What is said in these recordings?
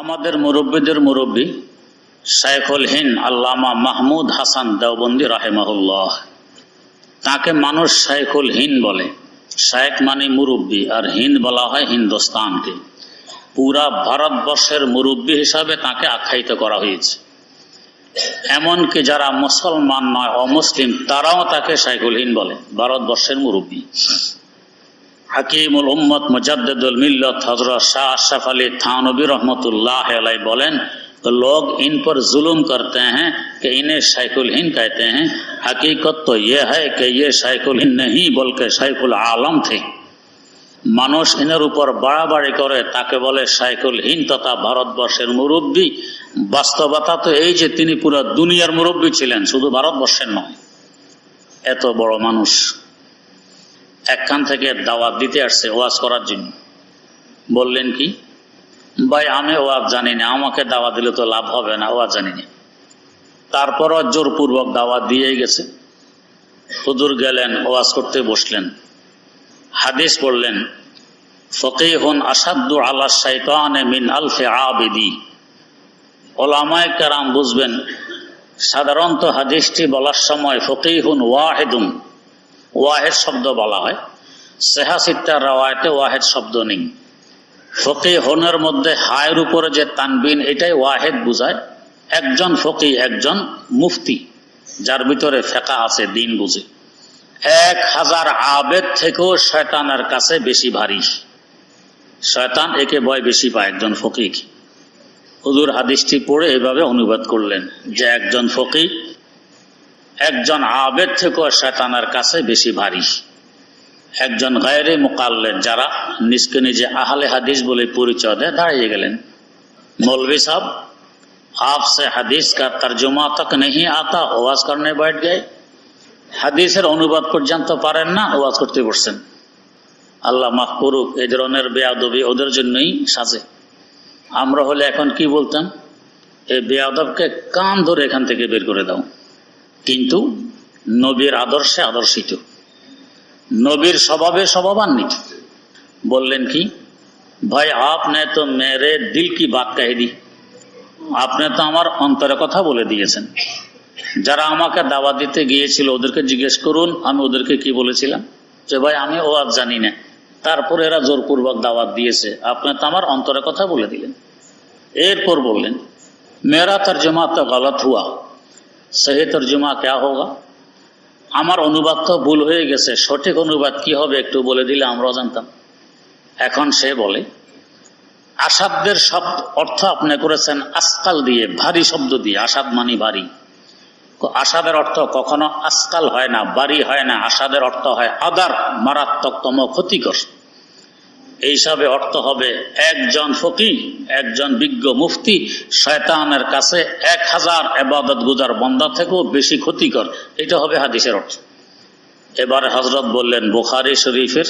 আমাদের মুরব্বীদের মুরব্বী শাইখুল হিন্দ আল্লামা মাহমুদ হাসান দেওবন্দি রাহিমাহুল্লাহ, তাকে মানুষ শাইখুল হিন্দ বলে। শাইখ মানে মুরব্বী, আর হিন্দ বলা হয় হিন্দুস্তানকে। পুরা ভারতবর্ষের মুরব্বী হিসাবে তাকে আখ্যায়িত করা হয়েছে। এমনকি যারা মুসলমান নয়, অমুসলিম, তারাও তাকে শাইখুল হিন্দ বলে, ভারতবর্ষের মুরব্বী। হাকিমুল উম্মত মুজাদ্দিদুল মিল্লাত হযরত শাহ আশরাফ আলী থানবী रहमतुल्लाह अलैह बोलें, तो लोग इन पर जुल्म करते हैं कि इन्हें शाइखुल हिंद कहते हैं। हकीकत तो ये है कि ये शाइखुल हिंद नहीं बल्कि शाइखुल आलम थे। মানুষ এর উপর বাড়াবাড়ি করে তাকে বলে শাইখুল হিন্দ তথা ভারতবর্ষের মুরব্বী। বাস্তবতা তো এই যে তিনি পুরো দুনিয়ার মুরব্বী ছিলেন, শুধু ভারতবর্ষের নয়। এত বড় মানুষ একখান থেকে দাওয়াত দিতে আসছে ওয়াজ করার জন্য। বললেন কি, ভাই আমি ওয়াজ জানি না, আমাকে দাওয়াত দিলে তো লাভ হবে না, ওয়াজ জানি না। তারপরও জোরপূর্বক দাওয়াত দিয়ে গেছে। হুজুর গেলেন, ওয়াজ করতে বসলেন, হাদিস পড়লেন, ফকিহুন আসাদ্দু আলা শাইতানে মিন আলফি আবিদি। উলামায়ে কেরাম বুঝবেন, সাধারণত হাদিসটি বলার সময় ফকিহুন ওয়াহিদুন, ওয়াহেদ শব্দ বলা হয়। সেহা সিত্তার রাওয়ায়াতে ওয়াহেদ শব্দ নেই। ফকিহুনের মধ্যে হায়ের উপরে যে তানবিন, এটাই ওয়াহেদ বুঝায়। একজন ফকি, একজন মুফতি, যার ভিতরে ফিকহ আছে, দিন বুঝে। 1000 আবেদ থেকেও শয়তানের কাছে বেশি ভারী। শয়তান একে ভয় বেশি পায় একজন ফকিকে। হুজুর হাদিসটি পড়ে এভাবে অনুবাদ করলেন যে একজন ফকি একজন আবেদ থেকেও শয়তানের কাছে বেশি ভারী। একজন গায়রে মুকাল্লিদ, যারা নিজকে নিজে আহলে হাদিস বলে পরিচয় দেয়, দাঁড়িয়ে গেলেন, मौलवी साहब आपसे हदीस का तर्जुमा तक नहीं आता, ওয়াজ করনে बैठ गए। হাদিসের অনুবাদ পর্যন্ত পারেন না, ওয়াজ করতে বসছেন। আল্লাহ মাফ করুক, এই ধরনের বেয়াদবি ওদের জন্যই সাজে। আমরা হলে এখন কি বলতাম, এই বেয়াদবকে কান ধরে এখান থেকে বের করে দাও। কিন্তু নবীর আদর্শে আদর্শিত, নবীর স্বভাবে স্বভাবান্বিত। বললেন কি, ভাই আপনি তো মেরে দিল কি বাত কহে দি, আপনি তো আমার অন্তরে কথা বলে দিয়েছেন। যারা আমাকে দাওয়াত দিতে গিয়েছিল ওদেরকে জিজ্ঞেস করুন আমি ওদেরকে কি বলেছিলাম, যে ভাই আমি ওয়াজ জানি না, তারপরে এরা জোরপূর্বক দাওয়াত দিয়েছে, আপনি তো আমার অন্তরে কথা বলে দিলেন। এরপর বললেন, মেরা তর্জমা তো গলত হুয়া, সহি তর্জমা ক্যা হোগা। আমার অনুবাদ তো ভুল হয়ে গেছে, সঠিক অনুবাদ কি হবে একটু বলে দিলে আমরাও জানতাম। এখন সে বলে, আসাদদের শব্দ অর্থ আপনি করেছেন আসকাল দিয়ে, ভারী শব্দ দিয়ে। আসাদ মানি ভারী। আসাদের অর্থ কখনো আসকাল হয় না, ভারী হয় না। আসাদের অর্থ হয় আদার, মারাত্মকতম, ক্ষতিকর। এইসবে অর্থ হবে একজন ফকিহ, একজন বিজ্ঞ মুফতি শয়তানের কাছে 1000 ইবাদত গুজার বান্দা থেকেও বেশি ক্ষতিকর। এটা হবে হাদিসের অর্থ। এবারে হযরত বললেন, বুখারী শরীফের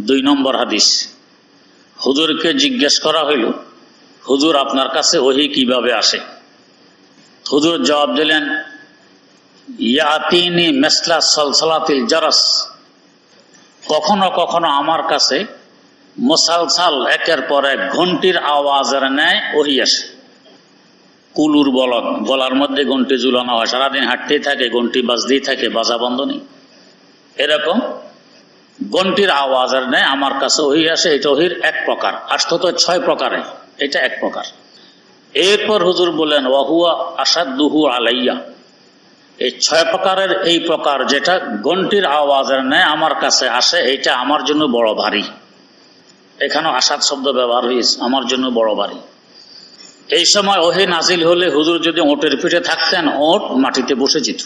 2 নম্বর হাদিস। হুজুরকে জিজ্ঞেস করা হইল, হুজুর আপনার কাছে ওহী কিভাবে আসে? হুজুর জবাব দিলেন, ইয়াতিনি মিসলা সালসালাতিল জারাস। কখনো কখনো আমার কাছে মুসালসাল একের পর এক ঘন্টির আওয়াজের ন্যায় ওহী আসে। কুলুর বলদ, গলার মধ্যে ঘন্টি ঝুলানো হয়, সারাদিন হাঁটতেই থাকে, ঘন্টি বাজতেই থাকে, বাজা বন্ধ নেই। এরকম ঘন্টির আওয়াজের ন্যায় আমার কাছে ওহী আসে। এটা ওহীর এক প্রকার, আসতো তো 6 প্রকারে, এটা এক প্রকার। এরপর হুজুর বলেন, ওয়াহুয়া আসাদুহু আলাইয়া। এই 6 প্রকারের এই প্রকার যেটা ঘন্টির আওয়াজের ন্যায় আমার কাছে আসে, এটা আমার জন্য বড় ভারী। এখানেও আসাদ শব্দ ব্যবহার হয়েছে, আমার জন্য বড় ভারী। এই সময় ওহী নাজিল হলে হুজুর যদি ওটের পিঠে থাকতেন, ওট মাটিতে বসে যেত।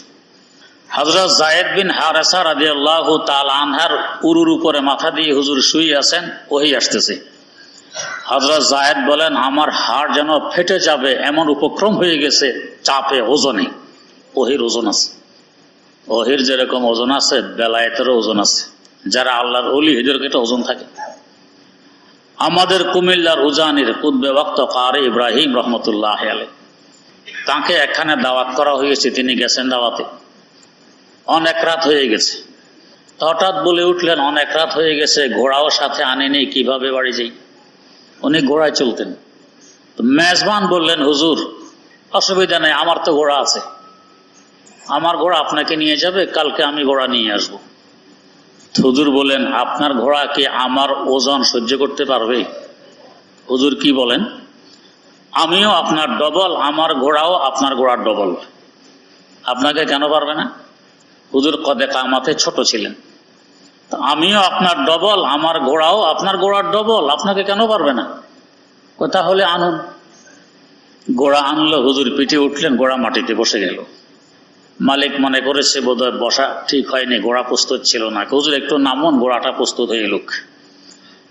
হযরত যায়েদ বিন হারেসা রাদিয়াল্লাহু তাআলা আনহার উরুর উপরে মাথা দিয়ে হুজুর শুয়ে আছেন, ওহী আসতেছে। হযরত যায়েদ বলেন, আমার হাড় যেন ফেটে যাবে এমন উপক্রম হয়ে গেছে চাপে, ওজনে। ওহীর ওজন আছে, ওহীর যেরকম ওজন আছে বেলায়েতেরও ওজন আছে। যারা আল্লাহর ওলি এদের একটা ওজন থাকে। আমাদের কুমিল্লার উজানির কুতবে ওয়াক্ত কারি ইব্রাহিম রহমতুল্লাহ আলাইহি, তাকে একখানে দাওয়াত করা হয়েছে, তিনি গেছেন দাওয়াতে। অনেক রাত হয়ে গেছে, হঠাৎ বলে উঠলেন, অনেক রাত হয়ে গেছে, ঘোড়াও সাথে আনেনি, কিভাবে বাড়ি যাই। উনি ঘোড়ায় চলতেন। তো মেজবান বললেন, হুজুর অসুবিধা নেই, আমার তো ঘোড়া আছে, আমার ঘোড়া আপনাকে নিয়ে যাবে, কালকে আমি ঘোড়া নিয়ে আসবো। হুজুর বলেন, আপনার ঘোড়া কি আমার ওজন সহ্য করতে পারবে? হুজুর কি বলেন? আমিও আপনার ডবল, আমার ঘোড়াও আপনার ঘোড়ার ডবল, আপনাকে কেন পারবে না? হুজুর কদে কামাতে ছোট ছিলেন, আমিও আপনার ডবল, আমার ঘোড়াও আপনার ঘোড়ার ডবল, আপনাকে কেন পারবে না? তাহলে আনুন। ঘোড়া আনলো, হুজুর পিঠে উঠলেন, ঘোড়া মাটিতে বসে গেল। মালিক মনে করেছে বোধহয় বসা ঠিক হয়নি, ঘোড়া প্রস্তুত ছিল না। হুজুর একটু নামুন, ঘোড়াটা প্রস্তুত হয়ে এলুক।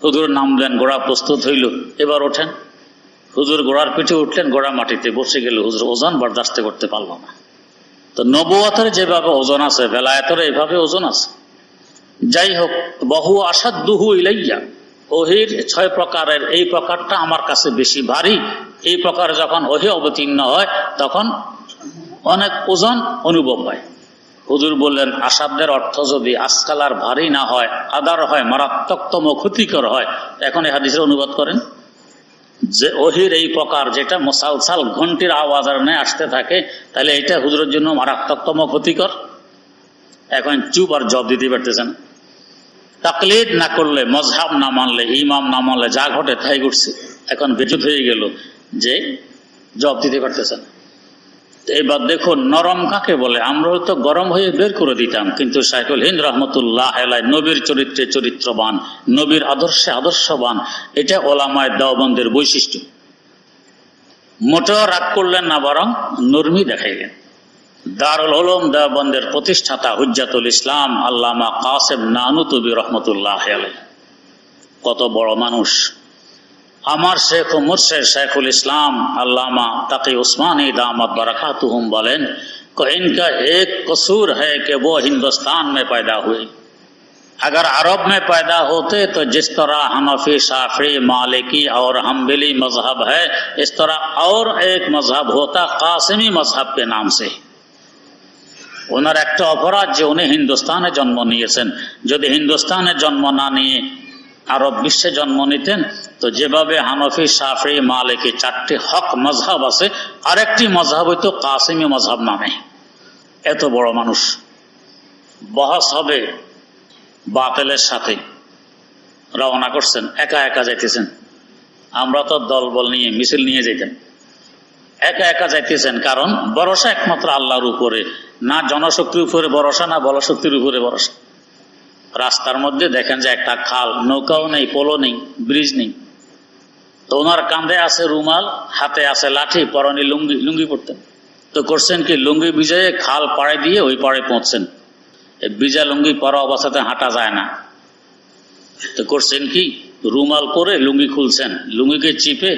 হুজুর নামলেন, ঘোড়া প্রস্তুত হইল, এবার ওঠেন। হুজুর ঘোড়ার পিঠে উঠলেন, ঘোড়া মাটিতে বসে গেল। হুজুর ওজন বরদাস্ত করতে পারল না। তো নবুয়তের যেভাবে ওজন আছে, বেলায়েতের এইভাবে ওজন আছে। যাই হোক, বহু আসাদুহু ইলাইয়া, ওহির 6 প্রকারের এই প্রকারটা আমার কাছে বেশি ভারী। এই প্রকার যখন ওহি অবতীর্ণ হয় তখন অনেক ওজন অনুভব হয়। হুজুর বললেন, আসাদের অর্থ যদি আজকালার ভারী না হয়, আদার হয়, মারাত্মকতম ক্ষতিকর হয়, এখন এই হাদিসের অনুবাদ করেন যে ওহির এই প্রকার যেটা মুসালসাল ঘন্টির আওয়াজ আর নেই আসতে থাকে, তাহলে এটা হুজুরের জন্য মারাত্মকতম ক্ষতিকর। এখন চুপ আর জবাব দিতে পারতেছেন। তাকলিদ না করলে, মজহাব না মানলে, ইমাম না মানলে যা ঘটে তাই ঘটছে। এখন বেজুত হয়ে গেল যে জবাব দিতে পারতেছেন। এবার দেখুন নরম কাকে বলে। আমরা হয়তো গরম হয়ে বের করে দিতাম, কিন্তু শাইখুল হিন্দ রহমতুল্লাহ আলাইহি নবীর চরিত্রে চরিত্রবান, নবীর আদর্শে আদর্শবান, এটা ওলামায়ে দেওবন্দের বৈশিষ্ট্য। মোটেও রাগ করলেন না, বরং নরমি দেখাইলেন। দারুল উলুম দেওবন্দের প্রতিষ্ঠাতা হুজ্জাতুল ইসলাম আল্লামা কাসেম নানুতুবি রহমতুল্লাহ আলাইহি কত বড় মানুষ। আমার শেখ ও মুর্শিদ शेखुल इस्लाम अल्लामा तकी उस्मानी दामत बरकातुहुम बोलें कि इनका एक कसूर है कि वो हिंदुस्तान में पैदा हुए। अगर अरब में पैदा होते तो जिस तरह हनफी, शाफी, मालिकी और हम्बली मजहब है, इस तरह और एक मजहब होता कासिमी मजहब के नाम से। ওনার একটা অপরাধ যে উনি হিন্দুস্তানে জন্ম নিয়েছেন। যদি হিন্দুস্তানে জন্ম না নিয়ে আরব বিশ্বে জন্ম নিতেন, তো যেভাবে হানফি, শাফি, মালিকি 4টি হক মজহাব আছে, আরেকটি মজহাব হইতো কাসিমি মজহাব নামে। এত বড় মানুষ। বহস হবে বাতিলের সাথে, রওনা করছেন, একা একা যাইতেছেন। আমরা তো দলবল নিয়ে মিছিল নিয়ে যেতেন, একা একা যাইতেছেন। কারণ ভরসা একমাত্র আল্লাহর উপরে, না জনশক্তির উপরে ভরসা, না বলশক্তির উপরে ভরসা। রাস্তার মধ্যে দেখেন যে একটা খাল, নৌকাও নেই, পোলো নেই, ব্রিজ নেই। তো ওনার কাঁধে আছে রুমাল, হাতে আছে লাঠি, পরনে লুঙ্গি, লুঙ্গি পড়তেন। তো করছেন কি, লুঙ্গি ভিজিয়ে খাল পাড়ে দিয়ে ওই পাড়ে পৌঁছছেন। এই ভিজা লুঙ্গি পরা অবস্থাতে হাঁটা যায় না। তো করছেন কি, রুমাল পরে লুঙ্গি খুলছেন, লুঙ্গিকে চিপে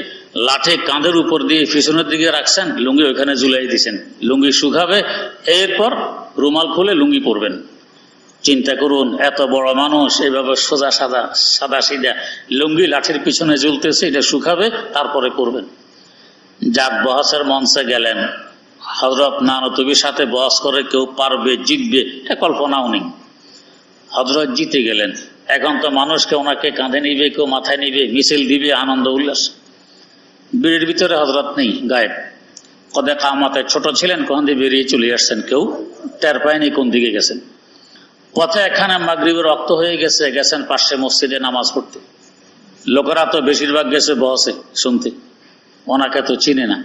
লাঠি কাঁধের উপর দিয়ে পিছনের দিকে রাখছেন, লুঙ্গি ওইখানে ঝুলাই দিয়েছেন। লুঙ্গি শুকাবে, এরপর রুমাল খুলে লুঙ্গি পরবেন। চিন্তা করুন, এত বড় মানুষ এইভাবে সোজা সাদা সিধা লুঙ্গি লাঠির পিছনে ঝুলতেছে, এটা শুকাবে তারপরে পরবেন। যাক, বহসের মঞ্চে গেলেন, হযরত নানুতুবির সাথে বহস করে কেউ পারবে, জিতবে, এটা কল্পনাও নেই। হযরত জিতে গেলেন। এখন তো মানুষকে ওনাকে কাঁধে নিবে, কেউ মাথায় নিবে, মিছিল দিবে, আনন্দ উল্লাস। বীরের ভিতরে হযরত নেই, গায়েব। কদে কামাতে ছোট ছিলেন, কোন দিয়ে বেরিয়ে চলে আসছেন, কেউ টের পায়নি কোন দিকে গেছেন। পথে এখানে মাগরিবের রক্ত হয়ে গেছে, গেছেন পাশে মসজিদে নামাজ পড়তে। লোকেরা তো বেশিরভাগ গেছে বসে শুনতে, ওনাকে তো চিনে না।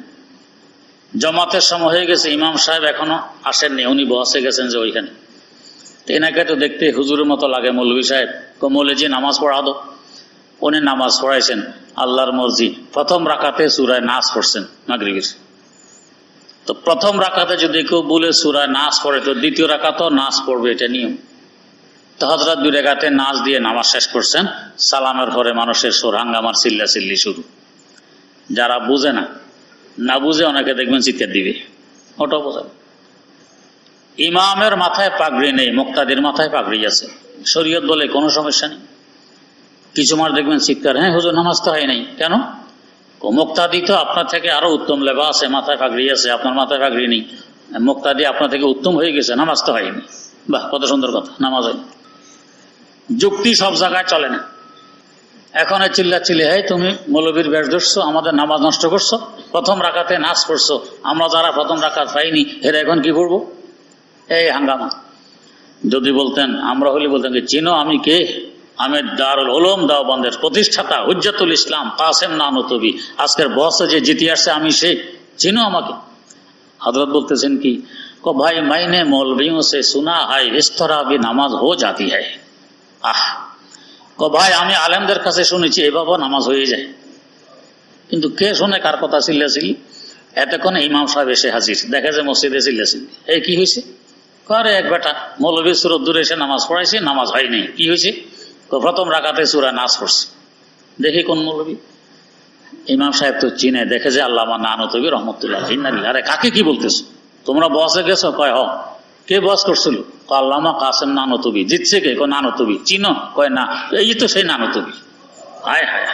জমাতের সময় হয়ে গেছে, ইমাম সাহেব এখনো আসেননি, উনি বসে গেছেন যে ওইখানে। এনাকে তো দেখতে হুজুরের মতো লাগে, মৌলভী সাহেব। মৌলভী নামাজ পড়া দো। উনি নামাজ পড়াইছেন আল্লাহর মর্জি। প্রথম রাকাতে সূরা নাস পড়ছেন মাগরিবের। তো প্রথম রাকাতে যদি কেউ বলে সূরা নাস পড়ে, তো দ্বিতীয় রাকাতেও নাস পড়বে, এটা নিয়ম। তো হযরত 2 রাকাতে নাচ দিয়ে নামাজ শেষ করছেন। সালামের পরে মানুষের সুর হাঙ্গামার চিল্লাচিল্লি শুরু। যারা বুঝে না, না বুঝে অনেকে দেখবেন চিৎকার দিবে, ওটাও বোঝে। ইমামের মাথায় পাগড়ি নেই, মুক্তাদির মাথায় পাগড়ি আছে। শরীয়ত বলে কোনো সমস্যা নেই। কিছু মার দেখবেন চিৎকার, হ্যাঁ হুজুর নামাজ তো হয় নাই। কেন? মুক্তাদি তো আপনার থেকে আরো উত্তম লেবাস আছে, মাথায় পাগড়ি আছে, আপনার মাথায় পাগড়ি নেই। মুক্তাদি আপনার থেকে উত্তম হয়ে গেছে, নামাজ তো হয়নি। বাহ, কত সুন্দর কথা, নামাজ হয়। যুক্তি সব জায়গায় চলে না। এখন চিল্লাচিল্লি, হ্যাঁ তুমি মৌলবীর বেশ ধরছো, আমাদের নামাজ নষ্ট করছো, প্রথম রাকাতে নাচ করছো, আমরা যারা প্রথম রাকাত পাইনি এরা এখন কি করবো? এই হাঙ্গামা। যদি বলতেন, আমরা হলে বলতেন যে চিনো আমি কে? আমি দারুল উলুম দেওবন্দের প্রতিষ্ঠাতা হুজ্জাতুল ইসলাম কাসেম নানুতুবি, আজকের বসে যে জিতে আসছে আমি সে, চিনো আমাকে? হযরত বলতেছেন কি, को भाई मैंने मौलवियों से सुना है इस तरह भी नमाज हो जाती है। আহ को भाई আমি আলেমদের কাছে শুনেছি এভাবে নামাজ হয়ে যায়। কিন্তু কে শুনে কার কথা? চিল্লাচিল্লি। এতক্ষণে ইমাম সাহেব এসে হাজির, দেখা যায় মসজিদে চিল্লাচিল্লি। এই কি হয়েছে? করে এক বেটা মৌলবী সুরত দূরে এসে নামাজ পড়াইছে, নামাজ হয় নাই। কি হয়েছে? প্রথম রাকাতে সূরা নাস পড়ছে। দেখি কোন মৌলবী। ইমাম সাহেব তো চিনে, দেখে যে আল্লামা নানুতুবি রহমতুল্লাহ। আরে কাকে কি বলতেছো? তোমরা বসে গেছো? কয় হ। কে বস করছিল? আল্লামা কাসেম নানুতুবি। জিতছে কে? কয় নানুতুবি। চিনো? কয় না। এই তো সেই নানুতুবি। হায় হায়,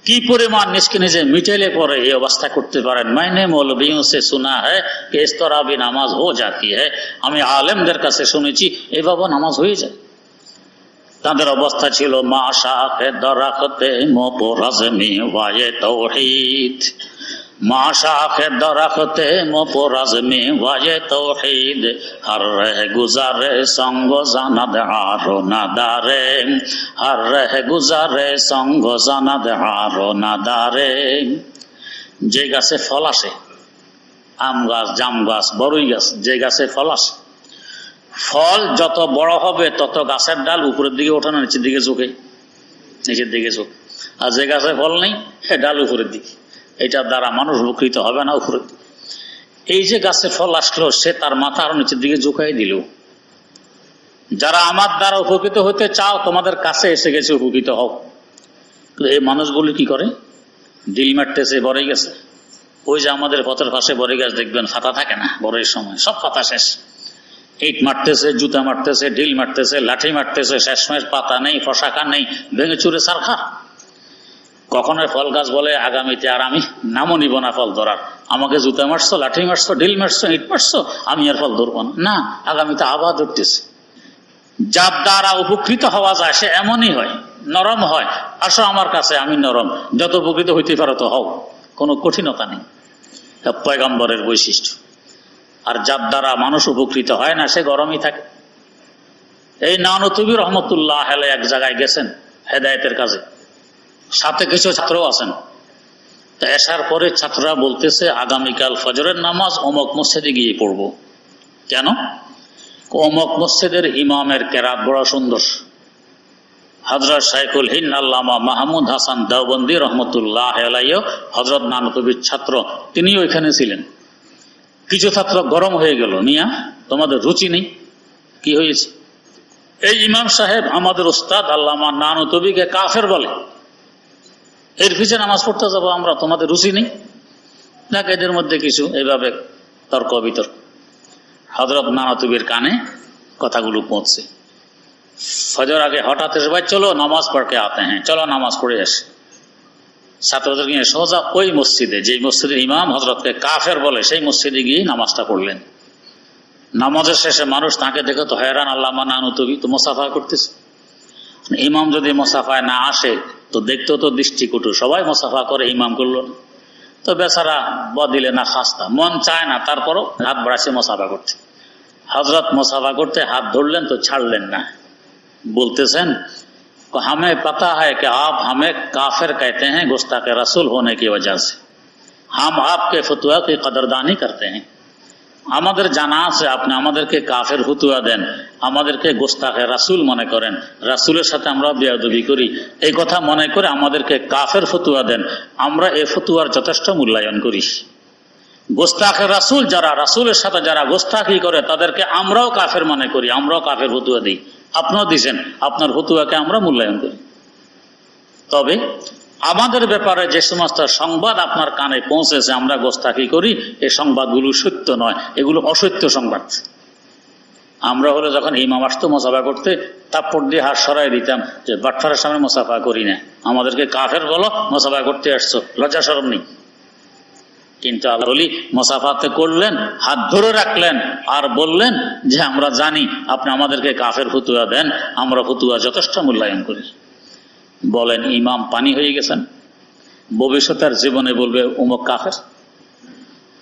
কি পরিমাণ নিষ্কিনে যে মিটাইলে পরে এই অবস্থা করতে পারেন। মাইনে মৌলবিयों से सुना है कि इस तरह भी नामाज हो जाती है। আমি আলেমদের কাছে শুনেছি এভাবে নামাজ হয়ে যায়। তাদের অবস্থা ছিল মা শাখে দরাখতে মোপরাজমি ওয়ায়ে তাওহীদ, মা শাখে দরাখতে মোপরাজমি ওয়ায়ে তাওহীদ, হর রহ গুজারে সঙ্গ জানাদ আরো নাদারে, হর রহ গুজারে সঙ্গ জানাদ আরো নাদারে। যে গাছে ফল আসে, আম গাছ, জাম গাছ, বড়ই গাছ, যে গাছে ফল আসে, ফল যত বড় হবে তত গাছের ডাল উপরের দিকে ওঠে না নিচের দিকে ঝুঁকে? নিচের দিকে ঝুঁকে। আর যে গাছে ফল নেই সে ডাল উপরের দিকে। এটার দ্বারা মানুষ উপকৃত হবে না উপরের দিকে। এই যে গাছে ফল আসলো সে তার মাথা আরো নিচের দিকে ঝুঁকাই দিল। যারা আমার দ্বারা উপকৃত হতে চাও তোমাদের কাছে এসে গেছে, উপকৃত হও। এই মানুষগুলি কি করে? ডিল মারতেছে বড়ই গেছে। ওই যে আমাদের পথের পাশে বড়ই গাছ দেখবেন ফাতা থাকে না, বড়ের সময় সব পাতা শেষ। ইট মারতেছে, জুতা মারতেছে, ঢিল মারতেছে, লাঠি মারতেছে, শেষমেশ পাতা নেই, ফসাকা নেই, ভেঙে চুরে সারখা। কখনো ফল গাছ বলে আগামীতে আর আমি নামও নিব না ফল ধরার। আমাকে জুতা মারছো, লাঠি মারছো, ঢিল মারছো, ইট মারছো, আমি আর ফল ধরবো না। আগামীতে আবার ধরতেছে। যার দ্বারা উপকৃত হওয়া যায় সে এমনই হয়, নরম হয়। আসো আমার কাছে, আমি নরম, যত উপকৃত হইতে পারো তো হও, কোনো কঠিনতা নেই। পয়গম্বরের বৈশিষ্ট্য। আর যার দ্বারা মানুষ উপকৃত হয় না সে গরমই থাকে। এই নানুতুবি রহমতুল্লাহ আলাইহি এক জায়গায় গেছেন হেদায়েতের কাজে, সাথে কিছু ছাত্রও আছেন। তা এসার পরে ছাত্ররা বলতেছে আগামীকাল ফজরের নামাজ অমুক মসজিদে গিয়ে পড়ব। কেন? অমুক মসজিদের ইমামের কেরাত বড় সুন্দর। হযরত শাইখুল হিন্দ আল্লামা মাহমুদ হাসান দেওবন্দি রহমতুল্লাহ আলাইহি হযরত নানুতুবির ছাত্র, তিনিও এখানে ছিলেন। কিছু ছাত্র গরম হয়ে গেল, মিয়া তোমাদের রুচি নেই? কি হয়েছে? এই ইমাম সাহেব আমাদের উস্তাদ আল্লামা নানুতুবিকে কাফের বলে, এর পিছনে নামাজ পড়তে যাবো আমরা, তোমাদের রুচি নেই? দেখ এদের মধ্যে কিছু এইভাবে তর্ক বিতর্ক। হযরত নানুতুবির কানে কথাগুলো পৌঁছছে। ফজর আগে হঠাৎ এসে ভাই চলো নামাজ পড়কে আতে হ্যাঁ, চলো নামাজ পড়ে আসে। ছাত্রদের নিয়ে সোজা ওই মসজিদে, যে মসজিদের ইমাম হযরতকে কাফের বলে, সেই মসজিদে গিয়ে নামাজটা পড়লেন। নামাজের শেষে মানুষ তাকে দেখে তো হয়রান, আল্লামা নানুতুবি তো মোসাফা করতেছে। ইমাম যদি মোসাফায় না আসে তো দেখতো তো দৃষ্টিকটু, সবাই মোসাফা করে, ইমাম করলো না। তো বেচারা বদিলে না খাস্তা, মন চায় না, তারপরও হাত বাড়াচ্ছে মোসাফা করতে। হযরত মোসাফা করতে হাত ধরলেন তো ছাড়লেন না। बोलतेছেন हमें पता है कि आप हमें काफिर कहते हैं गुस्ताखे रसूल होने की वजह से, हम आपके फतवा की कदरदानी करते हैं। আমাদের জানা আছে আপনি আমাদেরকে কাফের ফতোয়া দেন, আমাদেরকে গোস্তাখে রাসূল মনে করেন, রাসূলের সাথে আমরা বেয়াদবি করি, এই কথা মনে করে আমাদেরকে কাফের ফতোয়া দেন। আমরা এই ফতোয়ার যথেষ্ট মূল্যায়ন করি। গোস্তাখে রাসূল যারা, রাসূলের সাথে যারা গোস্তাখি করে তাদেরকে আমরাও কাফের মনে করি, আমরাও কাফের ফতোয়া দিই। আপনিও দিয়েছেন, আপনার ফতোয়াকে আমরা মূল্যায়ন করি। তবে আমাদের ব্যাপারে যে সমস্ত সংবাদ আপনার কানে পৌঁছেছে আমরা গোস্তাখি করি, এই সংবাদগুলো সত্য নয়, এগুলো অসত্য সংবাদ। আমরা হলে যখন ইমাম আসতো মোসাফা করতে, তাপ্পড় দিয়ে হাত সরাই দিতাম যে বাটফারের সামনে মোসাফা করি না, আমাদেরকে কাফের বলো, মোসাফা করতে আসছো, লজ্জা শরম নেই। কিন্তু আল্লাহ বলি মোসাফাতে করলেন, হাত ধরে রাখলেন আর বললেন যে আমরা জানি আপনি আমাদেরকে কাফের ফতোয়া দেন, আমরা ফতোয়া যথেষ্ট মূল্যায়ন করি। বলেন ইমাম পানি হয়ে গেছেন, ভবিষ্যতের জীবনে বলবে উমুক কাফের।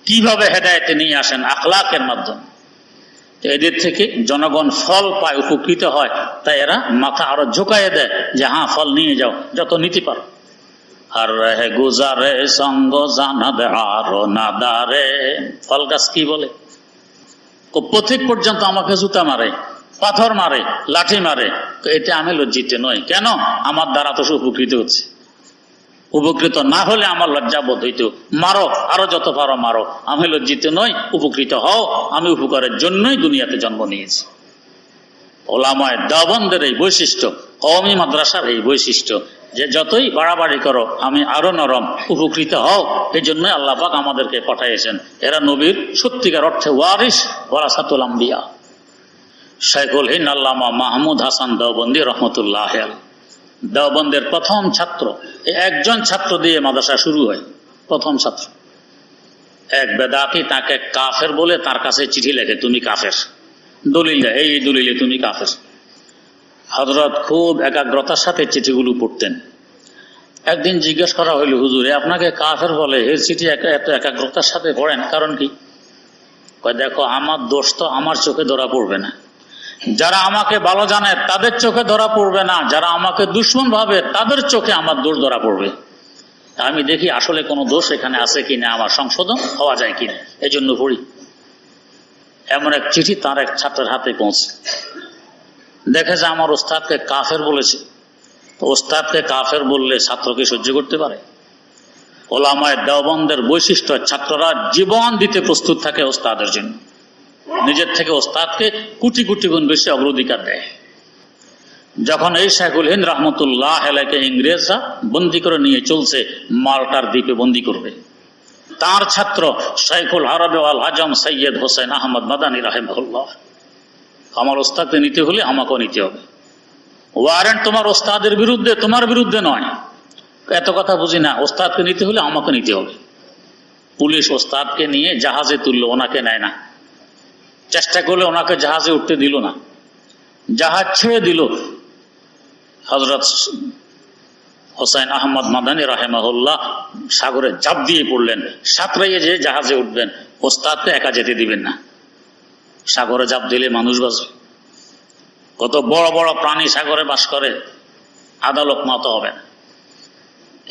কিভাবে হেদায়েতে নিয়ে আসেন? আখলাকের মাধ্যমে। এদের থেকে জনগণ ফল পায়, উপকৃত হয়, তাই এরা মাথা আরো ঝুঁকাইয়ে দেয় যে হ্যাঁ ফল নিয়ে যাও, যত নীতি পারো। আর রেহে গুজারে সঙ্গ জানা দে আরো না দারে, ফল গাছ কি বলে, পথিক পর্যন্ত আমাকে জুতা মারে, পাথর মারে, লাঠি মারে, এতে আমি লজ্জিত নই। কেন? আমার দ্বারা তো উপকৃত হচ্ছে। উপকৃত না হলে আমার লজ্জাবোধ হইতো। মারো, আরো যত পারো মারো, আমি লজ্জিত নই, উপকৃত হও, আমি উপকারের জন্যই দুনিয়াতে জন্ম নিয়েছি। ওলামায়ে দেওবন্দের এই বৈশিষ্ট্য, কওমি মাদ্রাসার এই বৈশিষ্ট্য যে যতই বাড়াবাড়ি করো আমি আরো নরম, উপকৃত হও। এই জন্যই আল্লাহ পাক আমাদেরকে পাঠাইয়েছেন। এরা নবীর সত্যিকার অর্থে ওয়ারিস, ওয়ারাসাতুল আম্বিয়া। শাইখুল হিন্দ আল্লামা মাহমুদ হাসান দেওবন্দি রহমতুল্লাহ আলাইহি, দেওবন্দের প্রথম ছাত্র। একজন ছাত্র দিয়ে মাদ্রাসা শুরু হয়, প্রথম ছাত্র। এক বেদাতি তাকে কাফের বলে তার কাছে চিঠি লেখে, তুমি কাফের, দলিল দেয়, এই দলিলে তুমি কাফের। হযরত খুব একাগ্রতার সাথে চিঠিগুলো পড়তেন। একদিন জিজ্ঞেস করা হইল, হুজুরে আপনাকে কাফের বলে, এর চিঠি এত একাগ্রতার সাথে পড়েন, কারণ কি? কয় দেখো, আমার দোষ তো আমার চোখে ধরা পড়বে না, যারা আমাকে ভালো জানে তাদের চোখে ধরা পড়বে না, যারা আমাকে দুশ্মন ভাবে তাদের চোখে আমার দোষ ধরা পড়বে। আমি দেখি আসলে কোনো দোষ এখানে আছে কিনা, আমার সংশোধন হওয়া যায় কিনা, এই জন্য পড়ি। এমন এক চিঠি তার এক ছাত্রের হাতে পৌঁছে, দেখে যে আমার ওস্তাদকে কাফের বলেছে। তো ওস্তাদকে কাফের বললে ছাত্রকে সহ্য করতে পারে? ওলামায়ে দেওবন্দের বৈশিষ্ট্য, ছাত্ররা জীবন দিতে প্রস্তুত থাকে ওস্তাদের জন্য, নিজের থেকে ওস্তাদকে কোটি কোটি গুণ বেশি অগ্রাধিকার দেয়। যখন এই শাইখুল হিন্দ রহমতুল্লাহ আলাইহিকে ইংরেজরা বন্দী করে নিয়ে চলছে, মাল্টার দ্বীপে বন্দী করবে, তার ছাত্র শাইখুল আরব ওয়াল আজম সৈয়দ হোসেন আহমদ মাদানী রাহিমাহুল্লাহ, আমার ওস্তাদকে নিতে হলে আমাকেও নিতে হবে। ওয়ারেন্ট তোমার ওস্তাদের বিরুদ্ধে, তোমার বিরুদ্ধে নয়। এত কথা বুঝি না, ওস্তাদকে নিতে হলে আমাকে নিতে হবে। পুলিশ ওস্তাদকে নিয়ে জাহাজে তুললো, ওনাকে নেয় না। চেষ্টা করলে ওনাকে জাহাজে উঠতে দিল না, জাহাজ ছেড়ে দিল। হযরত হোসেন আহমদ মাদানী রাহিমাহুল্লাহ সাগরে ঝাঁপ দিয়ে পড়লেন, সাঁতরাইয়ে যে জাহাজে উঠবেন, ওস্তাদকে একা যেতে দিবেন না। সাগরে ঝাঁপ দিলে মানুষ বাঁচবে, কত বড় বড় প্রাণী সাগরে বাস করে, আদালত মতো হবে না।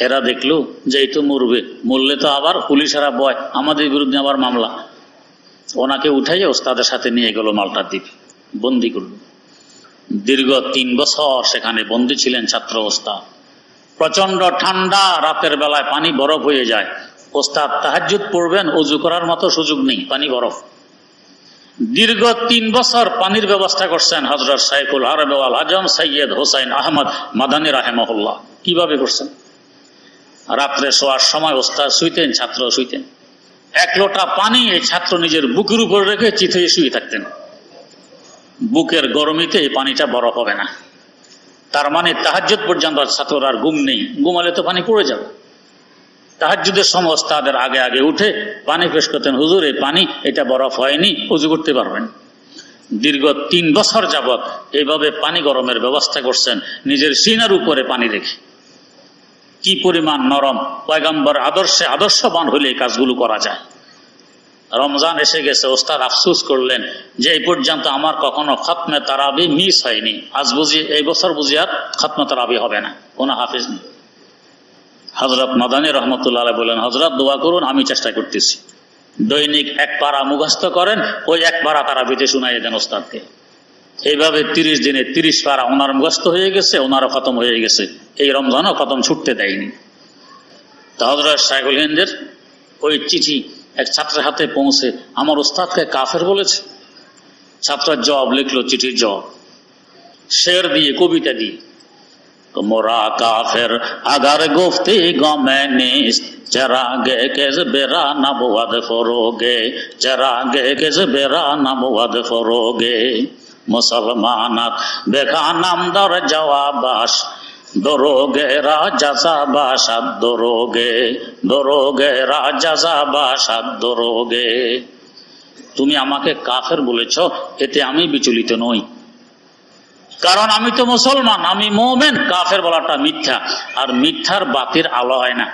এরা দেখলো যে এই তো মরবে, মরলে তো আবার পুলিশেরা বয়, আমাদের বিরুদ্ধে আবার মামলা। ওনাকে উঠাইয়ে ওস্তাদের সাথে নিয়ে গেল মাল্টার দ্বীপে, বন্দী করল। দীর্ঘ 3 বছর সেখানে বন্দী ছিলেন ছাত্র ওস্তাদ। প্রচন্ড ঠান্ডা, রাতের বেলায় পানি বরফ হয়ে যায়। ওস্তাদ তাহাজ্জুদ পড়বেন, ওযু করার মতো সুযোগ নেই, পানি বরফ। দীর্ঘ 3 বছর পানির ব্যবস্থা করছেন হযরত শাইখুল আরব ওয়াল আজম সৈয়দ হোসেন আহমদ মাদানী রাহিমাহুল্লাহ। কিভাবে করছেন? রাত্রে শোয়ার সময় ওস্তাদ শুইতেন, ছাত্র শুইতেন। 1 লোটা পানি এই ছাত্র নিজের বুকের উপর রেখে চিত হয়ে শুয়ে থাকতেন। বুকের গরমিতে এই পানিটা বরফ হবে না। তার মানে তাহাজ্জুদ পর্যন্ত ছাত্রর আর ঘুম নেই, ঘুমালে তো পানি পড়ে যাবে। তাহাজ্জুদের সময় ওস্তাদের আগে আগে উঠে পানি পেশ করতেন, হুজুর এই পানি, এটা বরফ হয়নি, ওযু করতে পারবেন। দীর্ঘ 3 বছর যাবত এইভাবে পানি গরমের ব্যবস্থা করছেন, নিজের সিনার উপরে পানি রেখে। কি পরিমাণ নরম! পয়গম্বর আদর্শে আদর্শবান হলে এই কাজগুলো করা যায়। রমজান এসে গেছে, ওস্তাদ আফসোস করলেন যে এই পর্যন্ত আমার কখনো খতমে তারাবি মিস হয়নি, আজ বুঝি এই বছর বুঝি আর খতমে তারাবি হবে না, কোনো হাফেজ নেই। হযরত মাদানী রহমতুল্লাহ আলাইহি বলেন, হযরত দোয়া করুন, আমি চেষ্টা করতেছি। দৈনিক 1 পারা মুখস্থ করেন, ওই 1 পারা তারাবিতে শুনাইয়ে দেন ওস্তাদকে। এইভাবে 30 দিনে 30 পারা ওনার মুখস্থ হয়ে গেছে, ওনারও খতম হয়ে গেছে। এই রমজানও খতম ছুটতে দেয়নি। তো হযরত শাইখুল হিন্দের ওই চিঠি এক ছাত্রের হাতে পৌঁছে, আমার ওস্তাদকে কাফের বলেছে। ছাত্রের জবাব লিখলো, চিঠির জবাব শের দিয়ে, কবিতা দিয়ে। মোরা কাফের আগার গুফতি গমে নিস, চেরাগে কেজ বেরা নবওয়াদ ফরোগে, চেরাগে কেজ বেরা নবওয়াদ ফরোগে। মুসলমানাত বেখানাম দর জওয়াবাস, দরোগে রাজা বাসাদ দরোগে, দরোগে রাজা বাসাদ দরোগে। তুমি আমাকে কাফের বলেছ, এতে আমি বিচলিত নই। কারণ আমি তো মুসলমান, আমি মুমিন, কাফের বলাটা মিথ্যা, আর মিথ্যার বাতির আলো হয় না।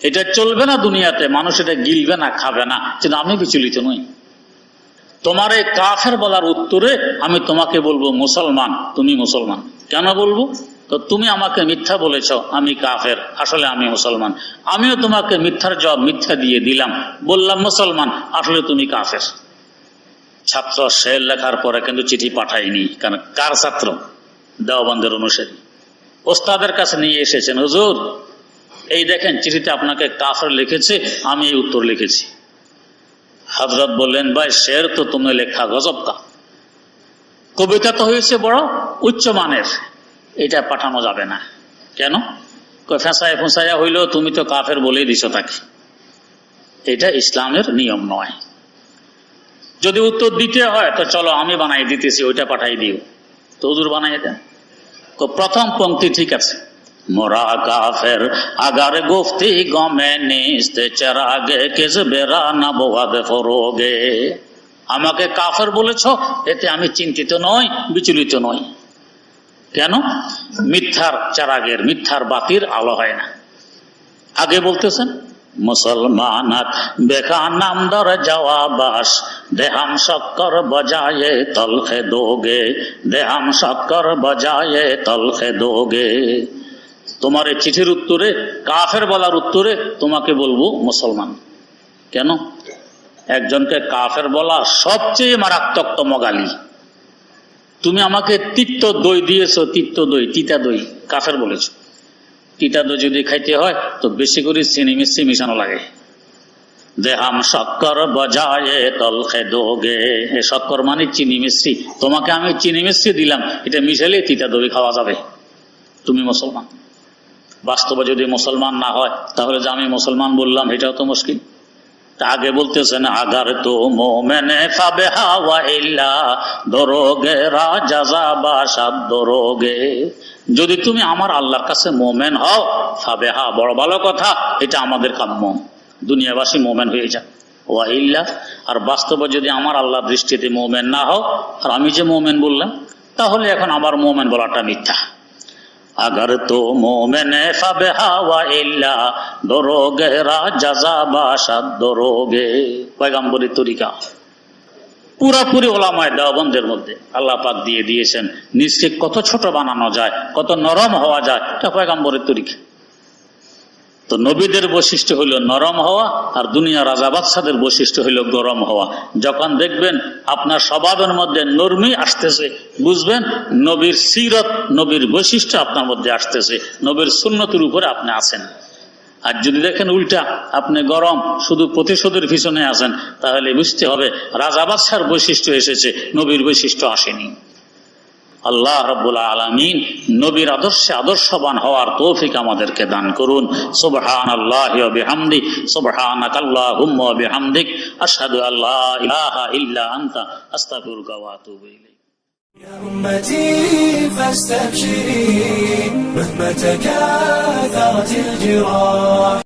এটা চলবে না দুনিয়াতে, মানুষ এটা গিলবে না, খাবে না, কিন্তু আমি বিচলিত নই। তোমার এই কাফের বলার উত্তরে আমি তোমাকে বলবো মুসলমান, তুমি মুসলমান। কেন বলবো? তো তুমি আমাকে মিথ্যা বলেছ, আমি কাফের, আসলে আমি মুসলমান। আমিও তোমাকে মিথ্যার জবাব মিথ্যা দিয়ে দিলাম, বললাম মুসলমান, আসলে তুমি কাফের। ছাত্র শের লেখার পরে কিন্তু চিঠি পাঠায়নি, কারণ কার ছাত্র? দেওবন্দের অনুসারী। ওস্তাদের কাছে নিয়ে এসেছেন, হুজুর এই দেখেন চিঠিতে আপনাকে কাফের লিখেছে, আমি এই উত্তর লিখেছি। হযরত বললেন, ভাই শের তো তুমি লেখা গজব কা, কবিতা তো হয়েছে বড় উচ্চমানের, এটা পাঠানো যাবে না। কেন? ফেঁসায় ফুঁসাইয়া হইলেও তুমি তো কাফের বলেই দিছো তাকে, এটা ইসলামের নিয়ম নয়। যদি উত্তর দিতে হয় তো চলো আমি বানাই দিতেছি, ওইটা পাঠাই দিও। তো হুজুর বানাই দেন। প্রথম পংক্তি ঠিক আছে, মোরা কাফের আগার গুফতি গমে নিস্তে চেরাগে কেস বেরা না বোয়াবে ফরোগে। আমাকে কাফের বলেছ, এতে আমি চিন্তিত নই, বিচলিত নই। কেন? মিথ্যার চারাগের, মিথ্যার বাতির আলো হয় না। আগে বলতেছেন, মুসলমানাত বেখা নামদার জওয়াবাস দেহাম শক্কর বজায়ে তলখে দোগে, দেহাম শক্কর বজায়ে তলখে দোগে। তোমার এই চিঠির উত্তরে, কাফের বলার উত্তরে তোমাকে বলবো মুসলমান। কেন? একজনকে কাফের বলা সবচেয়ে মারাত্মকতম গালি। তুমি আমাকে তিক্ত দই দিয়েছো, তিক্ত দই, তিতা দই, কাফের বলেছো। তিতা দই যদি খাইতে হয় তো বেশি করে চিনি মিষ্টি মিশানো লাগে। দেহাম শক্কর বজায়ে তলখে দোগে, এ শক্কর মানে চিনি মিষ্টি, তোমাকে আমি চিনি মিষ্টি দিলাম, এটা মিশালে তিতা দই খাওয়া যাবে। তুমি মুসলমান। বাস্তবে যদি মুসলমান না হয় তাহলে যে আমি মুসলমান বললাম এটাও তো মুশকিল। তা আগে বলতেছেন, আগার তো মোমেনে ফাবেহা ওয়া ইল্লা দরোগে রাজাজা বাসাদ দরোগে। যদি তুমি আমার আল্লাহর কাছে মোমেন হও, ফাবেহা বড় ভালো কথা, এটা আমাদের কাম্য, দুনিয়াবাসী মোমেন হয়ে যায়। ওয়া ইল্লা, আর বাস্তবে যদি আমার আল্লাহর দৃষ্টিতে মোমেন না হও, আর আমি যে মোমেন বললাম, তাহলে এখন আমার মোমেন বলাটা মিথ্যা। আগার তো মোমেনে ফাবেহা ওয়া ইল্লা দরোগে রাজাজা বাসাদ দরোগে। পয়গম্বরের তরিকা পুরাপুরি ওলামায়ে দেওবন্দের মধ্যে আল্লাহ পাক দিয়ে দিয়েছেন, নিজকে কত ছোট বানানো যায়, কত নরম হওয়া যায়, এটা পয়গম্বরের তরিকা। তো নবীদের বৈশিষ্ট্য হইল নরম হওয়া, আর দুনিয়া রাজা বাদশাদের বৈশিষ্ট্য হইল গরম হওয়া। যখন দেখবেন আপনার স্বভাবের মধ্যে নরমি আসতেছে, বুঝবেন নবীর সিরত, নবীর বৈশিষ্ট্য আপনার মধ্যে আসতেছে, নবীর সুন্নতের উপরে আপনি আছেন। আর যদি দেখেন উল্টা, আপনি গরম, শুধু প্রতিশোধের পিছনে আছেন, তাহলে বুঝতে হবে রাজা বাদশার বৈশিষ্ট্য এসেছে, নবীর বৈশিষ্ট্য আসেনি। আল্লাহ রাব্বুল আলামিন নবীর আদর্শে আদর্শবান হওয়ার তৌফিক আমাদেরকে দান করুন। সুবহানাল্লাহি ওয়া বিহামদি, সুবহানাকাল্লাহুম্মা ওয়া বিহামদিক, আশহাদু আল্লা ইলাহা ইল্লা আনতা, আস্তাগফিরুকা ওয়া আতুবু ইলাইক। يا أمتي فاستبشري مهما تكاثرت الجراح